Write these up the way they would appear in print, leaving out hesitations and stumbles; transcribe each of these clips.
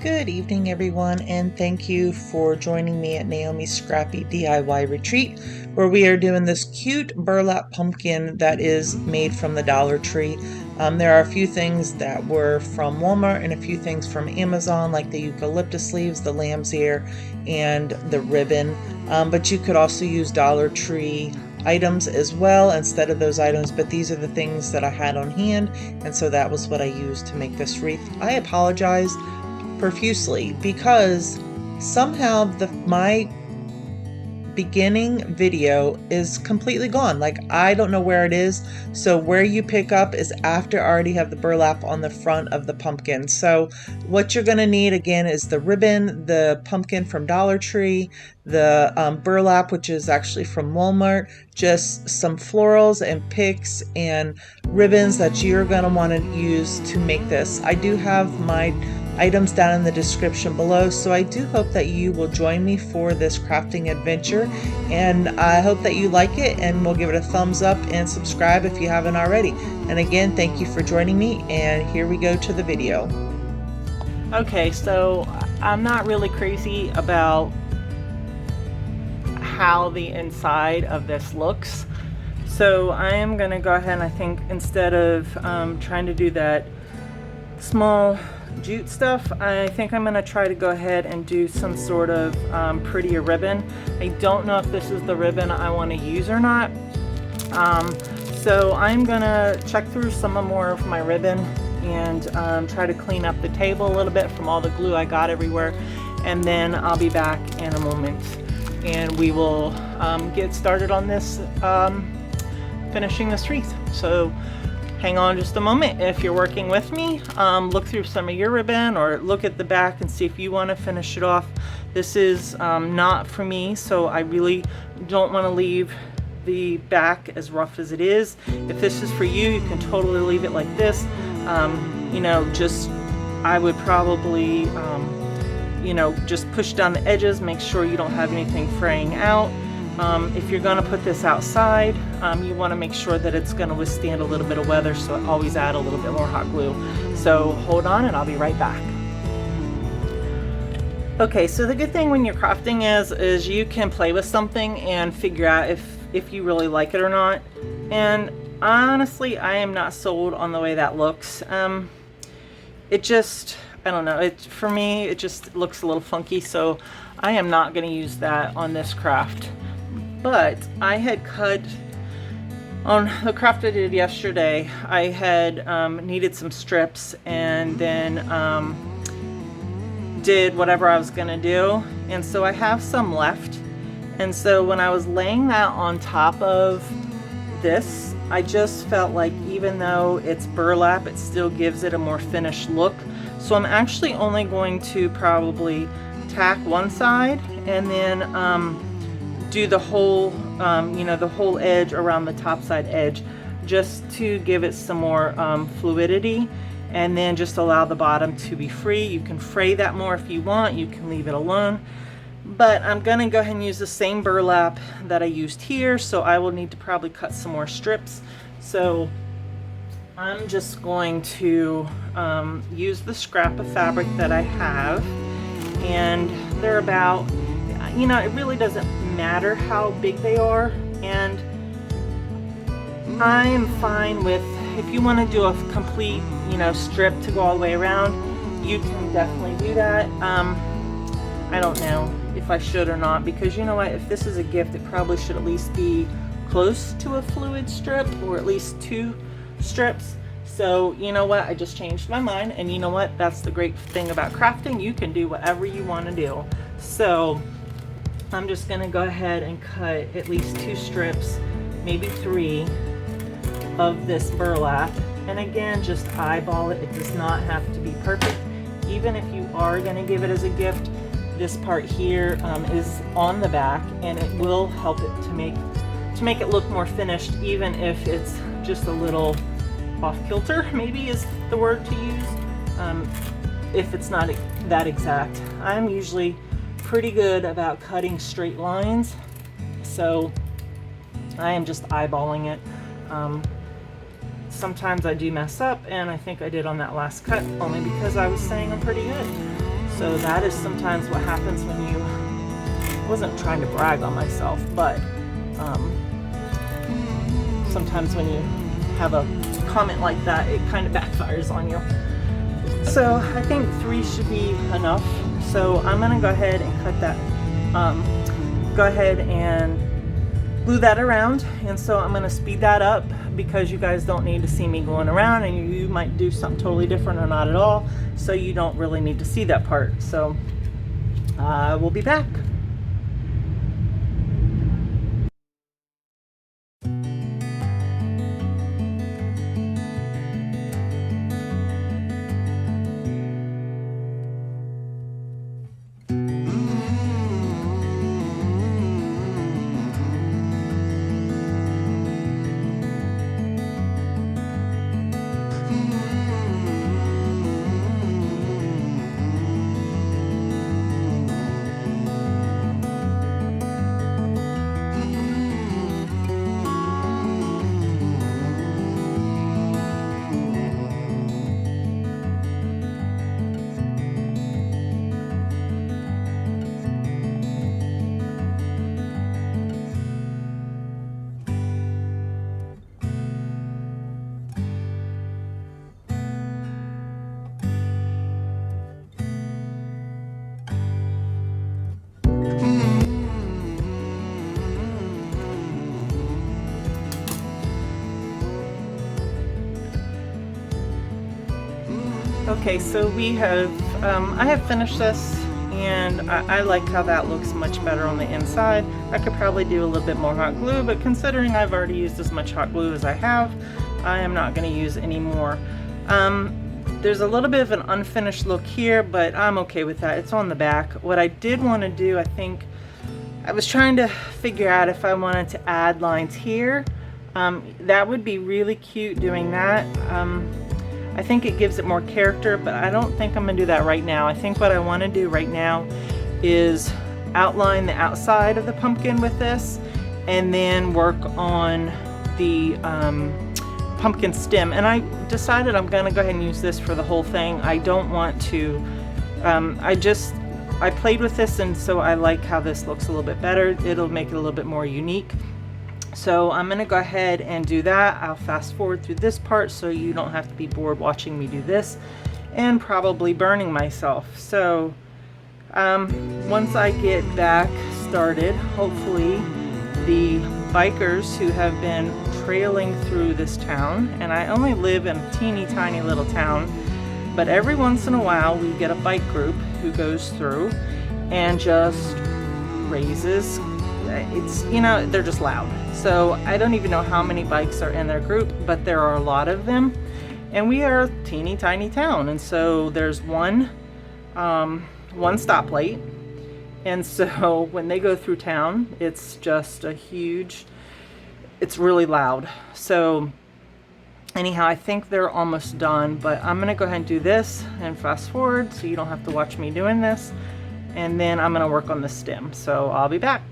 Good evening, everyone, and thank you for joining me at Naomi's Scrappy DIY Retreat, where we are doing this cute burlap pumpkin that is made from the Dollar Tree. There are a few things that were from Walmart and a few things from Amazon, like the eucalyptus leaves, the lamb's ear, and the ribbon. But you could also use Dollar Tree items as well instead of those items, but these are the things that I had on hand, and so that was what I used to make this wreath. I apologize profusely because somehow my beginning video is completely gone. Like, I don't know where it is. So where you pick up is after I already have the burlap on the front of the pumpkin. So what you're going to need again is the ribbon, the pumpkin from Dollar Tree, the burlap, which is actually from Walmart, just some florals and picks and ribbons that you're going to want to use to make this. I do have my items down in the description below, so I do hope that you will join me for this crafting adventure, and I hope that you like it, and we'll give it a thumbs up and subscribe if you haven't already. And again, thank you for joining me, and here we go to the video. Okay, so I'm not really crazy about how the inside of this looks, so I am gonna go ahead and I think instead of trying to do that small jute stuff, I think I'm going to try to go ahead and do some sort of prettier ribbon. I don't know if this is the ribbon I want to use or not, so I'm going to check through some more of my ribbon and try to clean up the table a little bit from all the glue I got everywhere, and then I'll be back in a moment and we will get started on this, finishing this wreath. So hang on just a moment. If you're working with me, look through some of your ribbon or look at the back and see if you want to finish it off. This is not for me, so I really don't want to leave the back as rough as it is. If this is for you, you can totally leave it like this. You know, just I would probably you know, just push down the edges, make sure you don't have anything fraying out. If you're going to put this outside, you want to make sure that it's going to withstand a little bit of weather, so always add a little bit more hot glue. So hold on and I'll be right back. Okay, so the good thing when you're crafting is you can play with something and figure out if you really like it or not. And honestly, I am not sold on the way that looks. It just, I don't know, for me it just looks a little funky, so I am not going to use that on this craft. But I had cut on the craft I did yesterday. I had needed some strips and then did whatever I was gonna do, and so I have some left. And so when I was laying that on top of this, I just felt like even though it's burlap, it still gives it a more finished look. So I'm actually only going to probably tack one side and then do the whole, you know, the whole edge around the top side edge, just to give it some more fluidity, and then just allow the bottom to be free. You can fray that more if you want, you can leave it alone, but I'm gonna go ahead and use the same burlap that I used here, so I will need to probably cut some more strips. So I'm just going to use the scrap of fabric that I have, and they're about, you know, it really doesn't matter how big they are, and I am fine with, if you want to do a complete, you know, strip to go all the way around, you can definitely do that. I don't know if I should or not, because you know what, if this is a gift, it probably should at least be close to a fluid strip, or at least 2 strips. So you know what, I just changed my mind, and you know what, that's the great thing about crafting, you can do whatever you want to do. So I'm just gonna go ahead and cut at least 2 strips, maybe 3, of this burlap, and again, just eyeball it. It does not have to be perfect. Even if you are gonna give it as a gift, this part here is on the back, and it will help it to make it look more finished, even if it's just a little off kilter, maybe is the word to use, if it's not that exact. I'm usually pretty good about cutting straight lines, so I am just eyeballing it. Sometimes I do mess up, and I think I did on that last cut, only because I was saying I'm pretty good. So that is sometimes what happens when you, I wasn't trying to brag on myself, but sometimes when you have a comment like that, it kind of backfires on you. So I think 3 should be enough. So I'm gonna go ahead and cut that, go ahead and glue that around. And so I'm gonna speed that up because you guys don't need to see me going around, and you might do something totally different or not at all. So you don't really need to see that part. So we'll be back. Okay, so we have, I have finished this, and I like how that looks much better on the inside. I could probably do a little bit more hot glue, but considering I've already used as much hot glue as I have, I am not going to use any more. There's a little bit of an unfinished look here, but I'm okay with that. It's on the back. What I did want to do, I think, I was trying to figure out if I wanted to add lines here. That would be really cute doing that. I think it gives it more character, but I don't think I'm gonna do that right now. I think what I want to do right now is outline the outside of the pumpkin with this, and then work on the pumpkin stem. And I decided I'm gonna go ahead and use this for the whole thing. I don't want to, I played with this, and so I like how this looks a little bit better. It'll make it a little bit more unique. So I'm gonna go ahead and do that. I'll fast forward through this part so you don't have to be bored watching me do this and probably burning myself. So once I get back started, hopefully the bikers who have been trailing through this town, and I only live in a teeny tiny little town, but every once in a while we get a bike group who goes through and just raises, it's, you know, they're just loud. So I don't even know how many bikes are in their group, but there are a lot of them, and we are a teeny tiny town, and so there's one stoplight, and so when they go through town, it's just a huge, it's really loud. So anyhow, I think they're almost done, but I'm gonna go ahead and do this and fast forward so you don't have to watch me doing this, and then I'm gonna work on the stem. So I'll be back.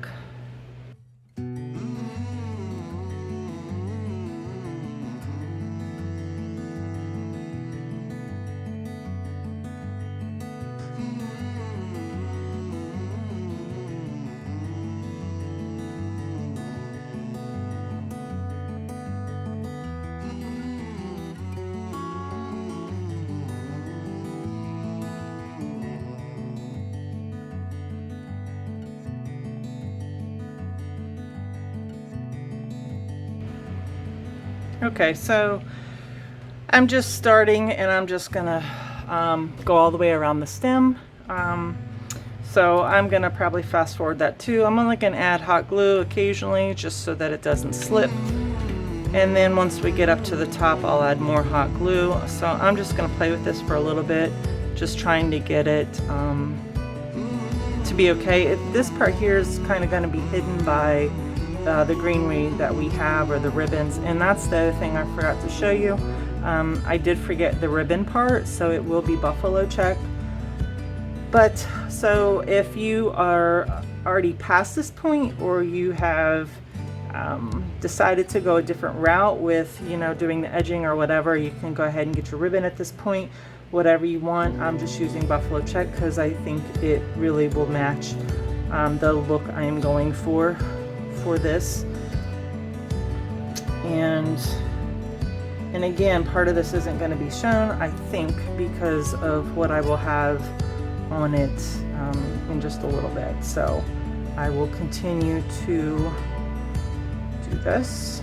Okay, so I'm just starting, and I'm just gonna go all the way around the stem. So I'm gonna probably fast forward that too. I'm only gonna add hot glue occasionally just so that it doesn't slip. And then once we get up to the top, I'll add more hot glue. So I'm just gonna play with this for a little bit, just trying to get it to be okay. This part here is kind of gonna be hidden by the greenery that we have, or the ribbons, and that's the other thing I forgot to show you. I did forget the ribbon part, so it will be buffalo check. But so if you are already past this point, or you have decided to go a different route with, you know, doing the edging or whatever, you can go ahead and get your ribbon at this point. whatever you want. I'm just using buffalo check because I think it really will match the look I am going for this. And again, part of this isn't going to be shown, I think, because of what I will have on it in just a little bit. So I will continue to do this.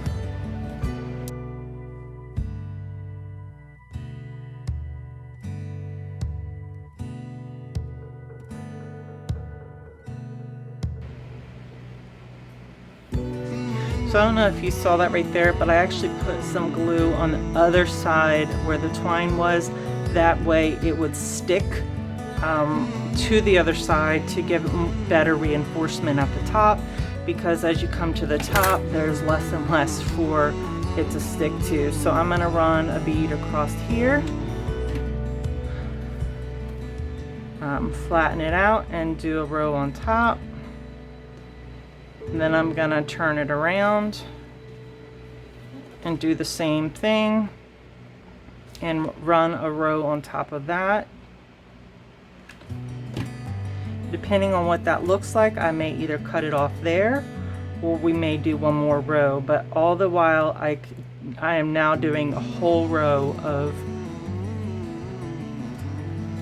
So I don't know if you saw that right there, but I actually put some glue on the other side where the twine was. That way it would stick to the other side to give better reinforcement at the top, because as you come to the top, there's less and less for it to stick to. So I'm going to run a bead across here, flatten it out and do a row on top. And then I'm gonna turn it around and do the same thing and run a row on top of that. Depending on what that looks like, I may either cut it off there or we may do one more row, but all the while I am now doing a whole row of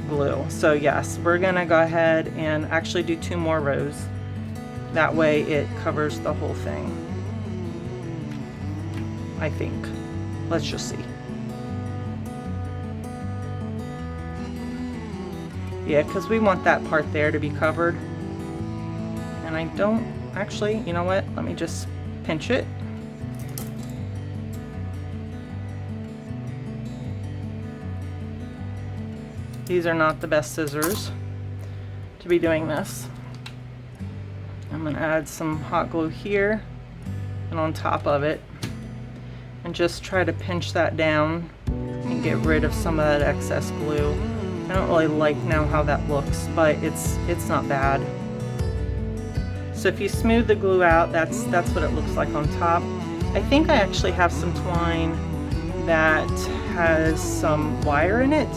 glue. So yes, we're gonna go ahead and actually do 2 more rows. That way it covers the whole thing, I think. Let's just see. Yeah, because we want that part there to be covered. And I don't actually, you know what? Let me just pinch it. These are not the best scissors to be doing this. I'm going to add some hot glue here and on top of it and just try to pinch that down and get rid of some of that excess glue. I don't really like now how that looks, but it's not bad. So if you smooth the glue out, that's what it looks like on top. I think I actually have some twine that has some wire in it.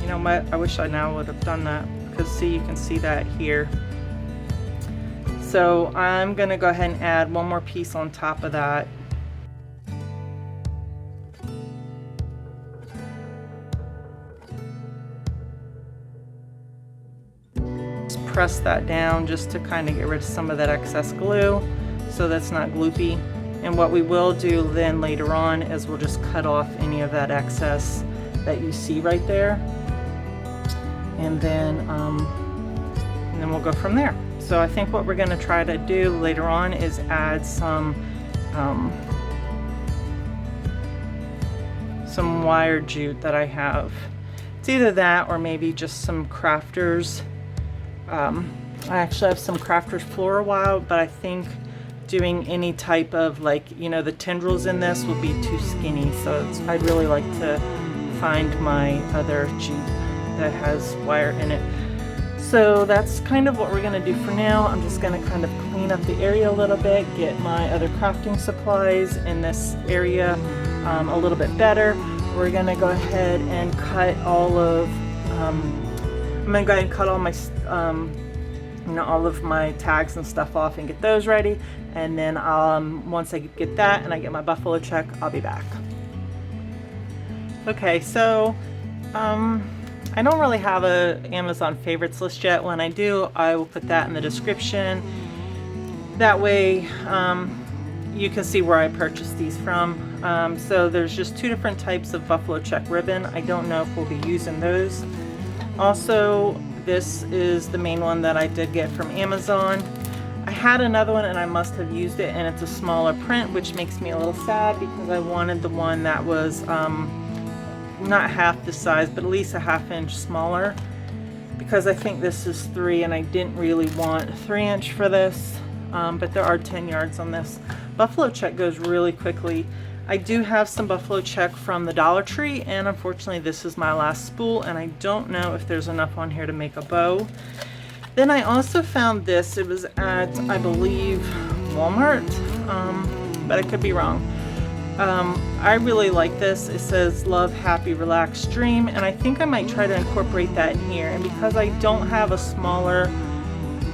You know what, I wish I now would have done that, because see, you can see that here. So I'm gonna go ahead and add one more piece on top of that. Just press that down just to kind of get rid of some of that excess glue so that's not gloopy. And what we will do then later on is we'll just cut off any of that excess that you see right there. And then we'll go from there. So I think what we're going to try to do later on is add some wire jute that I have. It's either that or maybe just some crafters. I actually have some crafters floral wire, but I think doing any type of, like, you know, the tendrils in this will be too skinny. So I'd really like to find my other jute that has wire in it. So that's kind of what we're going to do for now. I'm just going to kind of clean up the area a little bit, get my other crafting supplies in this area a little bit better. We're going to go ahead and cut all of, I'm going to go ahead and cut all my, you know, all of my tags and stuff off and get those ready. And then once I get that and I get my buffalo check, I'll be back. Okay, so I don't really have a Amazon favorites list yet. When I do, I will put that in the description. That way you can see where I purchased these from. So there's just 2 different types of buffalo check ribbon. I don't know if we'll be using those. Also, this is the main one that I did get from Amazon. I had another one and I must have used it, and it's a smaller print, which makes me a little sad because I wanted the one that was not half the size, but at least a ½ inch smaller, because I think this is 3 and I didn't really want 3-inch for this, but there are 10 yards on this. Buffalo check goes really quickly. I do have some buffalo check from the Dollar Tree, and unfortunately this is my last spool and I don't know if there's enough on here to make a bow. Then I also found this. It was at, I believe, Walmart, but I could be wrong. I really like this. It says love, happy, relaxed, dream, and I think I might try to incorporate that in here. And because I don't have a smaller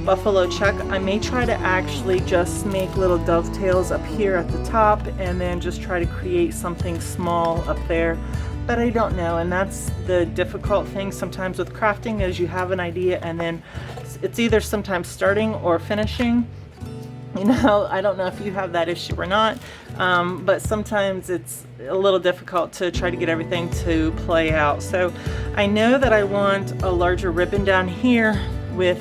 buffalo check, I may try to actually just make little dovetails up here at the top and then just try to create something small up there. But I don't know, and that's the difficult thing sometimes with crafting, is you have an idea and then it's either sometimes starting or finishing. You know, I don't know if you have that issue or not, but sometimes it's a little difficult to try to get everything to play out. So I know that I want a larger ribbon down here with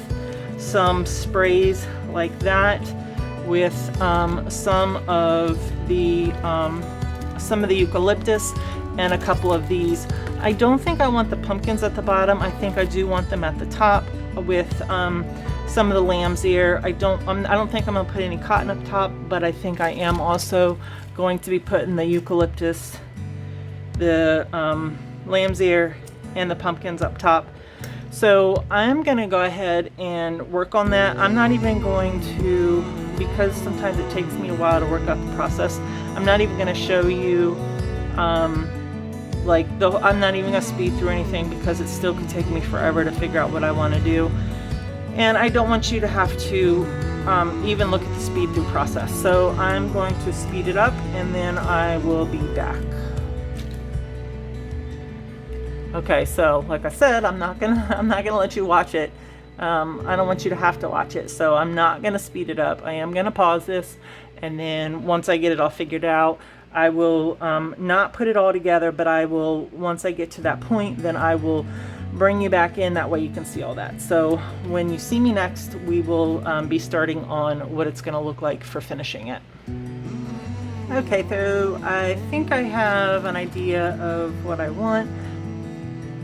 some sprays like that, with some of the eucalyptus and a couple of these. I don't think I want the pumpkins at the bottom. I think I do want them at the top with some of the lamb's ear. I don't think I'm gonna put any cotton up top, but I think I am also going to be putting the eucalyptus, the lamb's ear, and the pumpkins up top. So I'm gonna go ahead and work on that. I'm not even going to, because sometimes it takes me a while to work out the process, I'm not even gonna show you I'm not even gonna speed through anything, because it still could take me forever to figure out what I want to do. And I don't want you to have to even look at the speed through process. So I'm going to speed it up and then I will be back. Okay, so like I said, I'm not gonna let you watch it. I don't want you to have to watch it, so I'm not gonna speed it up. I am gonna pause this, and then once I get it all figured out, I will not put it all together, but I will, once I get to that point, then I will bring you back in. That way you can see all that. So when you see me next, we will be starting on what it's going to look like for finishing it. Okay, so I think I have an idea of what I want.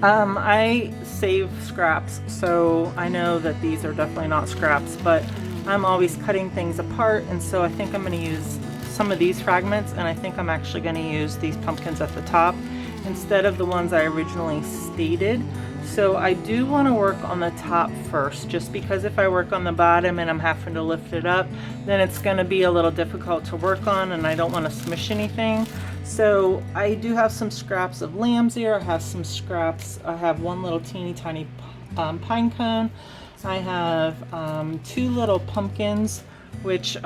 I save scraps, so I know that these are definitely not scraps, but I'm always cutting things apart, and so I think I'm going to use some of these fragments, and I think I'm actually going to use these pumpkins at the top instead of the ones I originally stated. So I do want to work on the top first, just because if I work on the bottom and I'm having to lift it up, then it's going to be a little difficult to work on, and I don't want to smush anything. So I do have some scraps of lamb's ear. I have some scraps. I have one little teeny tiny pine cone. I have 2 little pumpkins, which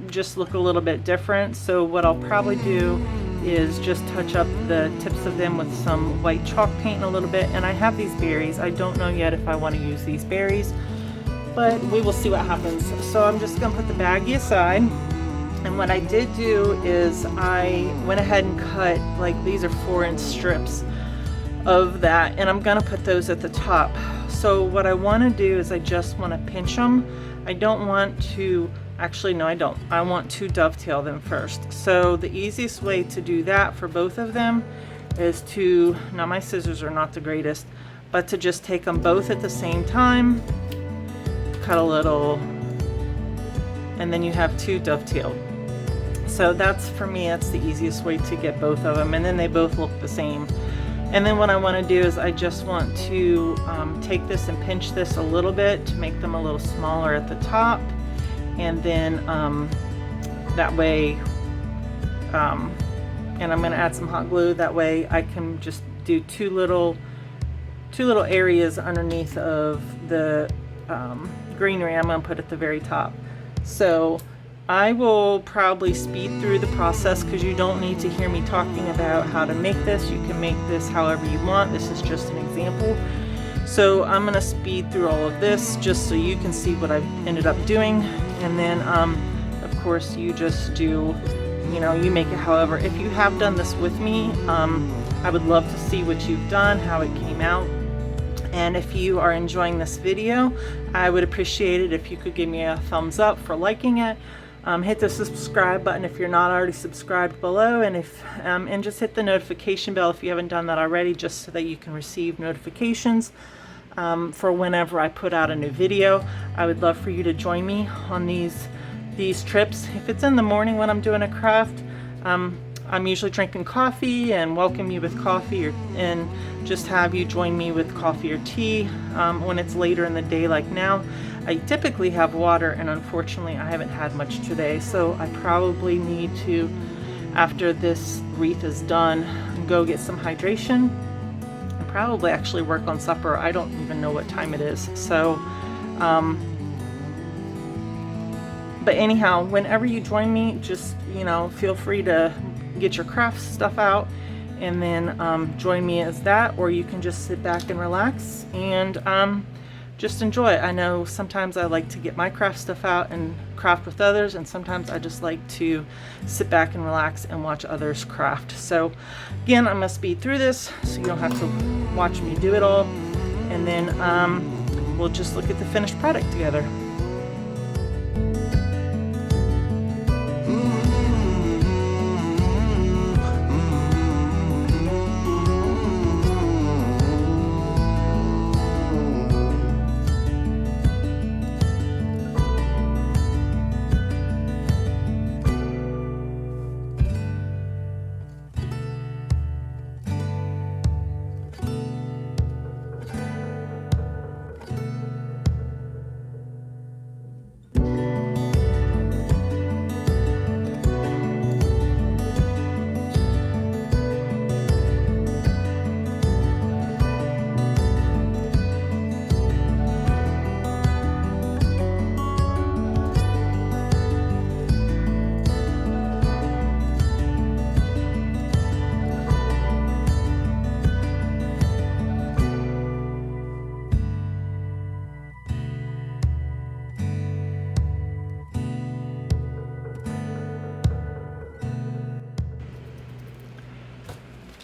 just look a little bit different. So what I'll probably do is just touch up the tips of them with some white chalk paint a little bit. And I have these berries. I don't know yet if I want to use these berries, but we will see what happens. So I'm just gonna put the baggie aside. And what I did do is I went ahead and cut, like, these are 4-inch strips of that, and I'm gonna put those at the top. So what I want to do is I just want to pinch them. I don't want to, actually no I don't, I want to dovetail them first. So the easiest way to do that for both of them is to, now my scissors are not the greatest, but to just take them both at the same time, cut a little, and then you have 2 dovetailed. So that's, for me, that's the easiest way to get both of them, and then they both look the same. And then what I want to do is I just want to take this and pinch this a little bit to make them a little smaller at the top, and then that way, and I'm going to add some hot glue, that way I can just do two little areas underneath of the greenery I'm going to put at the very top. So I will probably speed through the process, because you don't need to hear me talking about how to make this. You can make this however you want. This is just an example. So I'm going to speed through all of this just so you can see what I've ended up doing. And then, of course, you just do, you know, you make it however. If you have done this with me, I would love to see what you've done, how it came out. And if you are enjoying this video, I would appreciate it if you could give me a thumbs up for liking it. Hit the subscribe button if you're not already subscribed below, and and just hit the notification bell if you haven't done that already, just so that you can receive notifications for whenever I put out a new video. I would love for you to join me on these trips. If it's in the morning when I'm doing a craft, I'm usually drinking coffee and welcome you with coffee, and just have you join me with coffee or tea. When it's later in the day like now, I typically have water, and unfortunately I haven't had much today, so I probably need to after this wreath is done, go get some hydration and probably actually work on supper. I don't even know what time it is. So, but anyhow, whenever you join me, just, you know, feel free to get your craft stuff out and then join me as that, or you can just sit back and relax and just enjoy it. I know sometimes I like to get my craft stuff out and craft with others, and sometimes I just like to sit back and relax and watch others craft. So again, I'm gonna speed through this so you don't have to watch me do it all, and then we'll just look at the finished product together.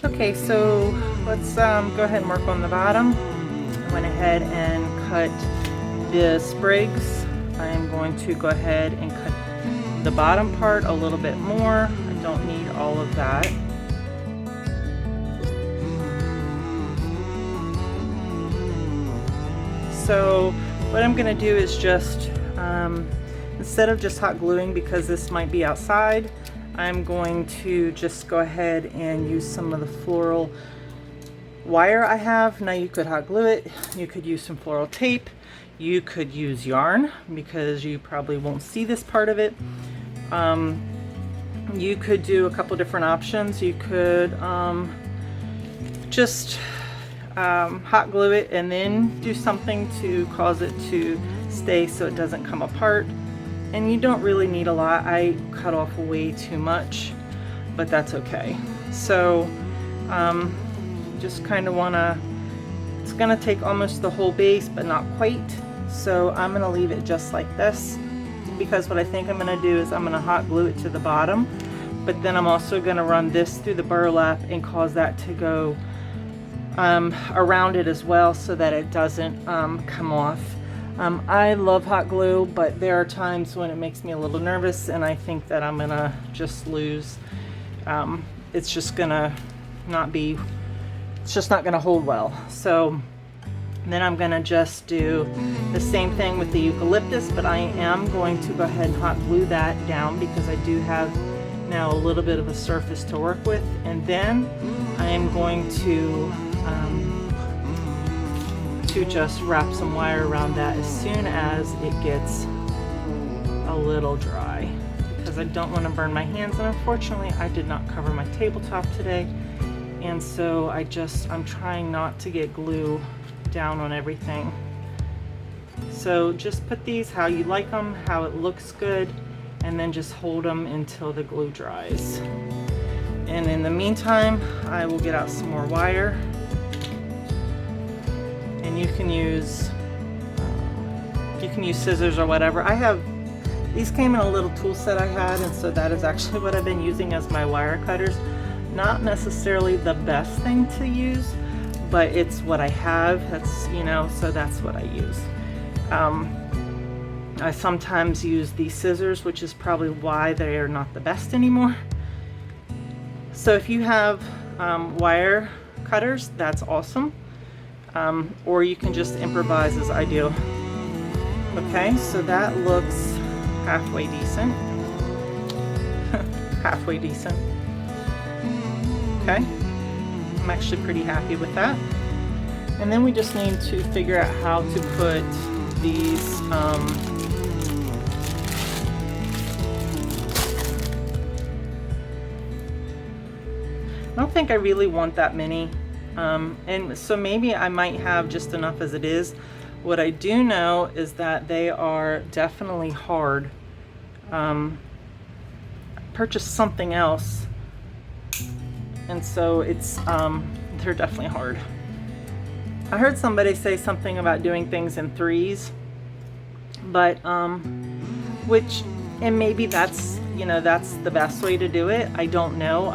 Okay, so let's go ahead and work on the bottom. I went ahead and cut the sprigs. I'm going to go ahead and cut the bottom part a little bit more. I don't need all of that. So what I'm going to do is just, instead of just hot gluing, because this might be outside, I'm going to just go ahead and use some of the floral wire I have. Now you could hot glue it, you could use some floral tape, you could use yarn because you probably won't see this part of it. You could do a couple different options. You could just hot glue it and then do something to cause it to stay so it doesn't come apart. And you don't really need a lot. I cut off way too much, but that's okay. So just kind of wanna, it's gonna take almost the whole base, but not quite. So I'm gonna leave it just like this, because what I think I'm gonna do is I'm gonna hot glue it to the bottom, but then I'm also gonna run this through the burlap and cause that to go around it as well so that it doesn't come off. I love hot glue, but there are times when it makes me a little nervous and I think that I'm gonna just lose. It's just gonna not be, it's just not gonna hold well. So then I'm gonna just do the same thing with the eucalyptus, but I am going to go ahead and hot glue that down because I do have now a little bit of a surface to work with. And then I am going to just wrap some wire around that as soon as it gets a little dry, because I don't want to burn my hands, and unfortunately I did not cover my tabletop today, and so I'm trying not to get glue down on everything. So just put these how you like them, how it looks good, and then just hold them until the glue dries. And in the meantime, I will get out some more wire. And you can use scissors or whatever. These came in a little tool set I had, and so that is actually what I've been using as my wire cutters. Not necessarily the best thing to use, but it's what I have. That's, you know, so that's what I use. I sometimes use these scissors, which is probably why they are not the best anymore. So if you have wire cutters, that's awesome. Or you can just improvise as I do. Okay, so that looks halfway decent. Halfway decent. Okay, I'm actually pretty happy with that. And then we just need to figure out how to put these I don't think I really want that many. And so maybe I might have just enough as it is. What I do know is that they are definitely hard. I purchased something else, and so it's they're definitely hard. I heard somebody say something about doing things in threes, but which, and maybe that's, you know, that's the best way to do it. I don't know.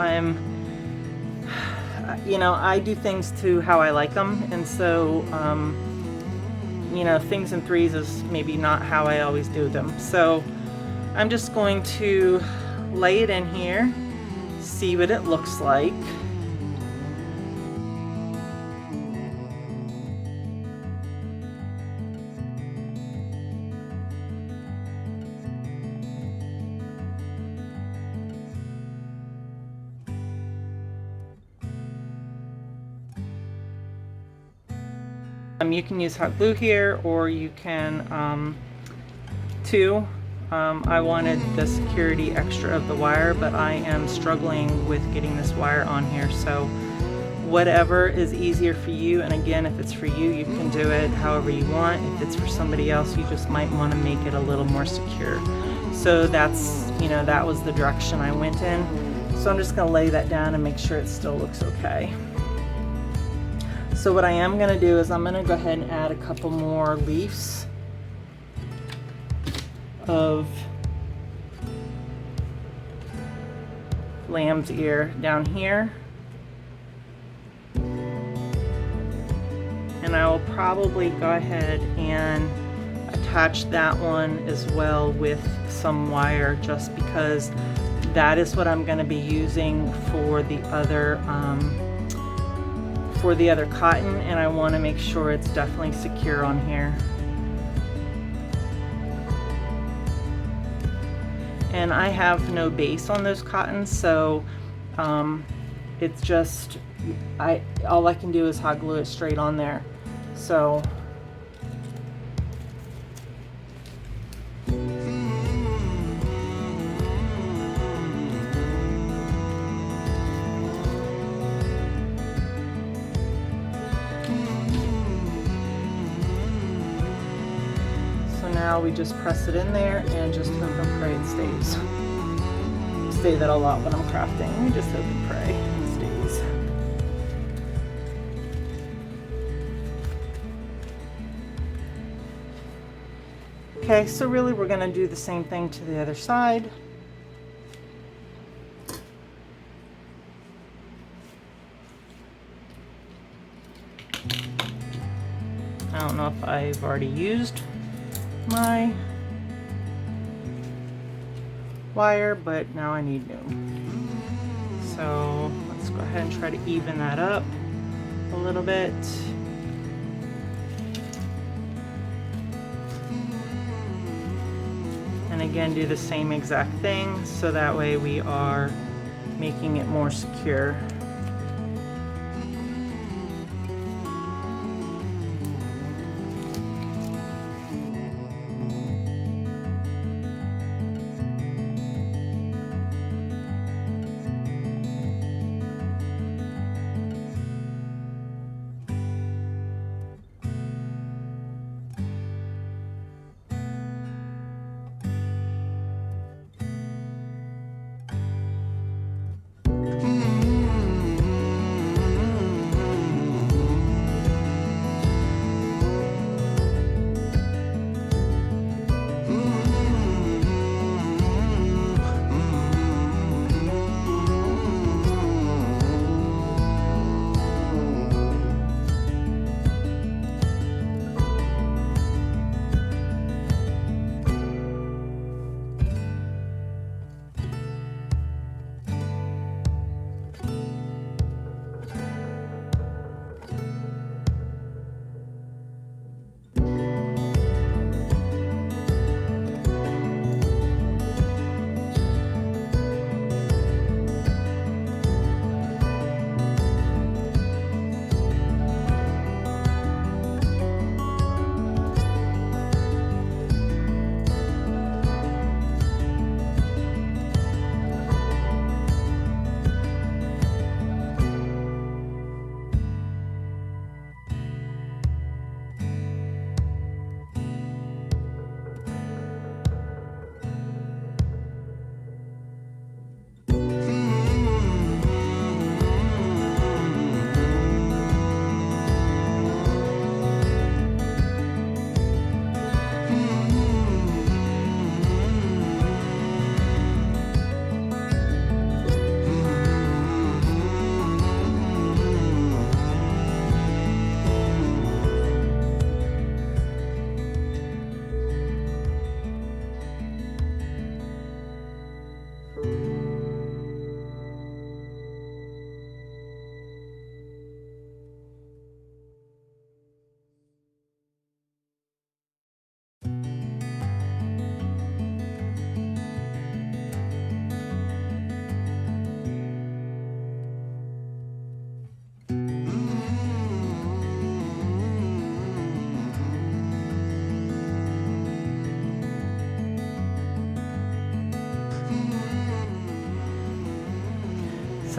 You know, I do things to how I like them, and so you know, things in threes is maybe not how I always do them. So I'm just going to lay it in here, see what it looks like. You can use hot glue here, or you can I wanted the security extra of the wire, but I am struggling with getting this wire on here, so whatever is easier for you. And again, if it's for you, you can do it however you want. If it's for somebody else, you just might want to make it a little more secure. So that's, you know, that was the direction I went in. So I'm just going to lay that down and make sure it still looks okay. So what I am going to do is I'm going to go ahead and add a couple more leaves of lamb's ear down here. And I will probably go ahead and attach that one as well with some wire, just because that is what I'm going to be using for the other cotton, and I want to make sure it's definitely secure on here. And I have no base on those cottons, so it's just all I can do is hot glue it straight on there. So now we just press it in there and just hope and pray it stays. I say that a lot when I'm crafting. We just hope and pray it stays. Okay, so really we're going to do the same thing to the other side. I don't know if I've already used my wire, but now I need new. So let's go ahead and try to even that up a little bit. And again, do the same exact thing, so that way we are making it more secure.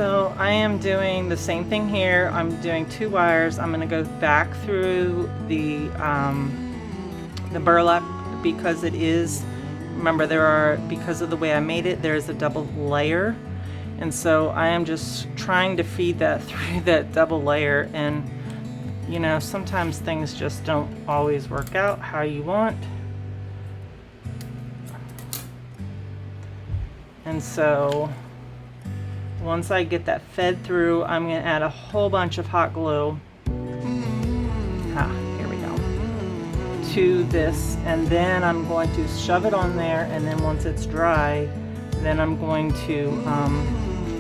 So I am doing the same thing here. I'm doing 2 wires. I'm going to go back through the burlap because it is, remember because of the way I made it, there's a double layer. And so I am just trying to feed that through that double layer, and you know, sometimes things just don't always work out how you want. And so once I get that fed through, I'm going to add a whole bunch of hot glue. Here we go. To this, and then I'm going to shove it on there, and then once it's dry, then I'm going to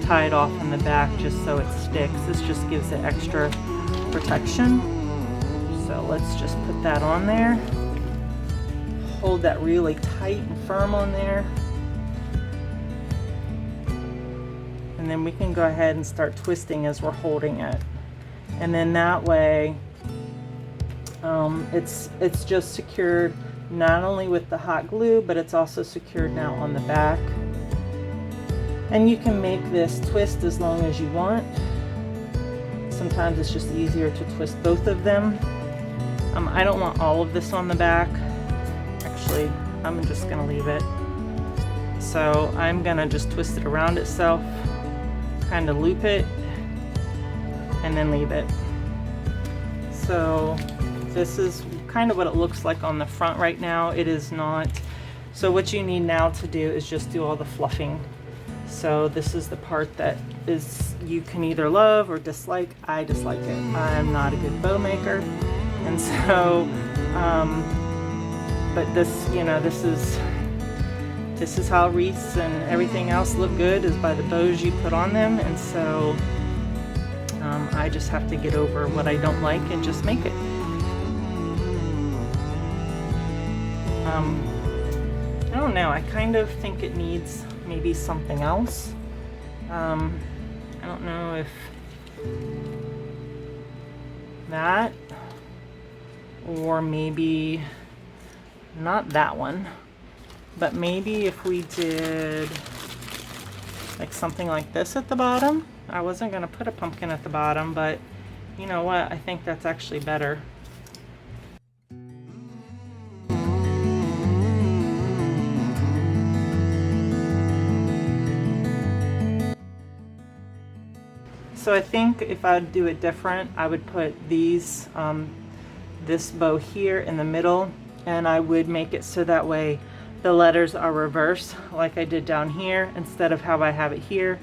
tie it off in the back just so it sticks. This just gives it extra protection. So let's just put that on there. Hold that really tight and firm on there. And then we can go ahead and start twisting as we're holding it. And then that way, it's just secured not only with the hot glue, but it's also secured now on the back. And you can make this twist as long as you want. Sometimes it's just easier to twist both of them. I don't want all of this on the back. Actually, I'm just gonna leave it. So I'm gonna just twist it around itself, kind of loop it, and then leave it. So this is kind of what it looks like on the front right now. It is not. So what you need now to do is just do all the fluffing. So this is the part that is, you can either love or dislike. I dislike it. I'm not a good bow maker. And so, but this, you know, this is how wreaths and everything else look good, is by the bows you put on them. And so I just have to get over what I don't like and just make it. I don't know, I kind of think it needs maybe something else. I don't know if that, or maybe not that one, but maybe if we did like something like this at the bottom. I wasn't going to put a pumpkin at the bottom, but you know what, I think that's actually better. So I think if I'd do it different, I would put these, this bow here in the middle, and I would make it so that way the letters are reversed like I did down here instead of how I have it here.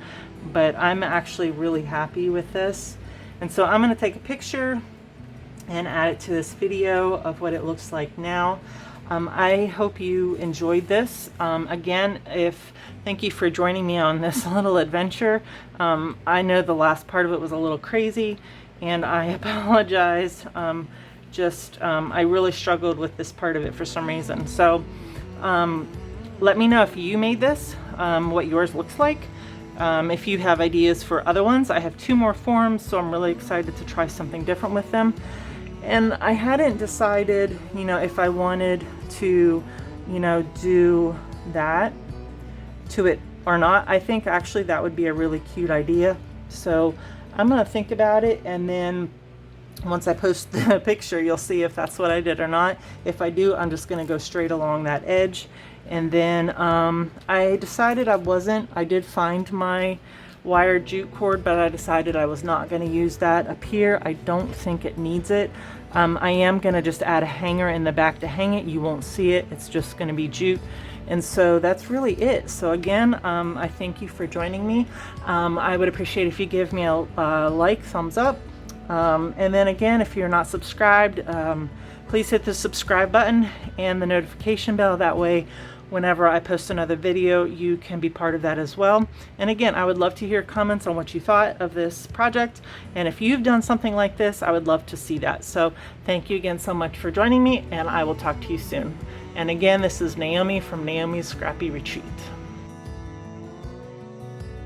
But I'm actually really happy with this. And so I'm going to take a picture and add it to this video of what it looks like now. I hope you enjoyed this. Again, thank you for joining me on this little adventure. I know the last part of it was a little crazy, and I apologize. I really struggled with this part of it for some reason. So let me know if you made this, what yours looks like. If you have ideas for other ones, I have 2 more forms, so I'm really excited to try something different with them. And I hadn't decided, you know, if I wanted to, you know, do that to it or not. I think actually that would be a really cute idea. So I'm going to think about it, and then once I post the picture, you'll see if that's what I did or not. If I do, I'm just going to go straight along that edge. And then I decided I did find my wire jute cord, but I decided I was not going to use that up here. I don't think it needs it. I am going to just add a hanger in the back to hang it. You won't see it. It's just going to be jute. And so that's really it. So again, I thank you for joining me. I would appreciate if you give me a like, thumbs up. And then again, if you're not subscribed, please hit the subscribe button and the notification bell. That way, whenever I post another video, you can be part of that as well. And again, I would love to hear comments on what you thought of this project. And if you've done something like this, I would love to see that. So thank you again so much for joining me, and I will talk to you soon. And again, this is Naomi from Naomi's Scrappy Retreat.